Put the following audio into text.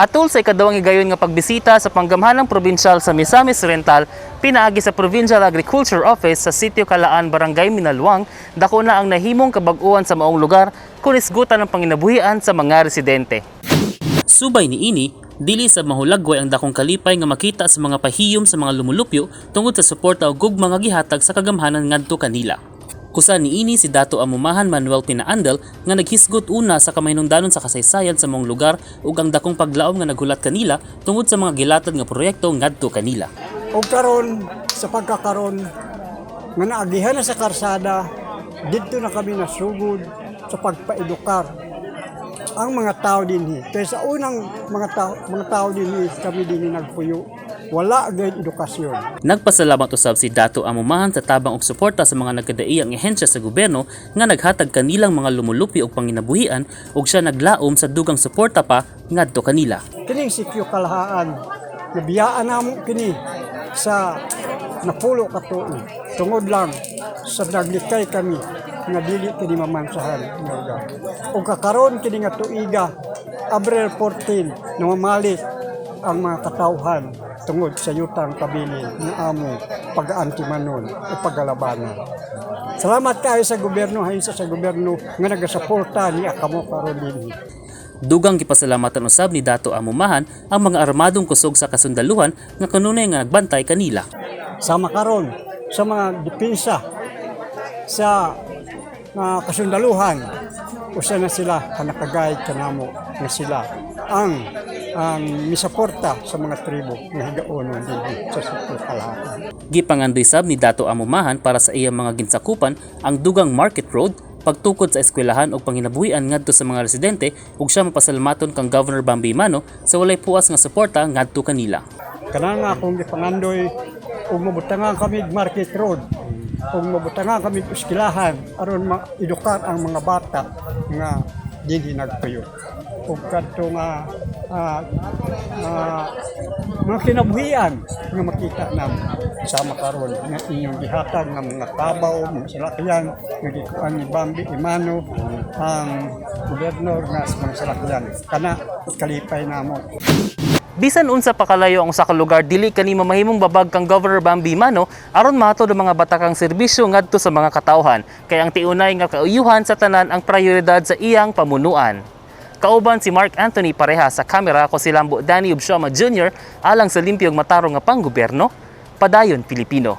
Atol sa ikadawang higayon nga pagbisita sa panggamhanang probinsyal sa Misamis Oriental, pinaagi sa Provincial Agriculture Office sa Sitio Kalaan, Barangay Minalwang, dako na ang nahimong kabag-uan sa maong lugar kung isgutan ng panginabuhian sa mga residente. Subay ni ini, dili sa mahulagway ang dakong kalipay nga makita sa mga pahiyom sa mga lumulupyo tungod sa suporta og gugma nga gihatag sa kagamhanan ngadto kanila. Kusa ni ini si Dato Amumahan Manuel Pinaandal nga naghisgot una sa kamahinungdanon sa kasaysayan sa mong lugar ug ang dakong paglaom nga naghulat kanila tungod sa mga gilatad nga proyekto ngadto kanila. O karon sa pagkakaron nga naagihan na sa karsada, dito na kami nasugod sa pagpaedukar ang mga tao dinhi. Kaya sa unang mga tao dinhi kami dinhi nagpuyo. Wala agad edukasyon. Nagpasalamat usab si Dato Amumahan sa tabang og suporta sa mga nagkadaiyang ehensya sa gobyerno nga naghatag kanilang mga lumulupyo og panginabuhian ug siya naglaom sa dugang suporta pa ngadto kanila. Kining sikyo kalahaan, nabiyaan namo kini sa napulo ka tuig. Tungod lang sa naglikay kami nga dili kini mamansahan nga lugar. Ug kakaron kini nga tuiga, Abril 14, namamalit ang mga katawhan tungod sa yutang kabilin ng amo pag-antimanon o paggalabanan. Salamat kayo sa gobyerno, haysa sa gobyerno nga nagasuporta ni akamo karon dinhi. Dugang gipasalamatan usab ni Dato Amumahan ang mga armadong kusog sa kasundaluhan nga kanunay nga nagbantay kanila. Sama karon sa mga depensa sa kasundaluhan, usa na sila kanakagayad kanamo nga sila ang misuporta sa mga tribo nga higaonon dinhi sa Sitio Kalaan. Gipangandoy sab ni Dato Amumahan para sa iyang mga ginsakupan ang dugang Market Road, pagtukod sa eskwelahan ug panginabuhian ngadto sa mga residente ug siya mapasalamaton kang Governor Bambi Mano sa walay puas nga suporta ngadto kanila. Kana nga akong gipangandoy ug mabutangan kami Market Road ug mabutangan kami eskwelahan aron maedukar ang mga bata nga dinhi nagpuyo. Ug kadto nga mga kinabuhian nga makita namin sama karon nga inyong gihatag ng mga tabaw, mga salakyan nga gikuan ni Bambi Imano ang gobernador nga sa mga salakyan kana kalipay namo. Bisan unsa pa kalayo ang usa ka lugar dili kani mamahimong babag kang Governor Bambi Mano aron mahatod ang mga batakang serbisyo ngadto sa mga katawhan kay ang tiunay nga kauyuhan sa tanan ang prioridad sa iyang pamunuan. Kauban si Mark Anthony pareha sa kamera ko si Lambo Danny Ubshama Jr. alang sa limpyong matarong nga panggobyerno, Padayon Pilipino.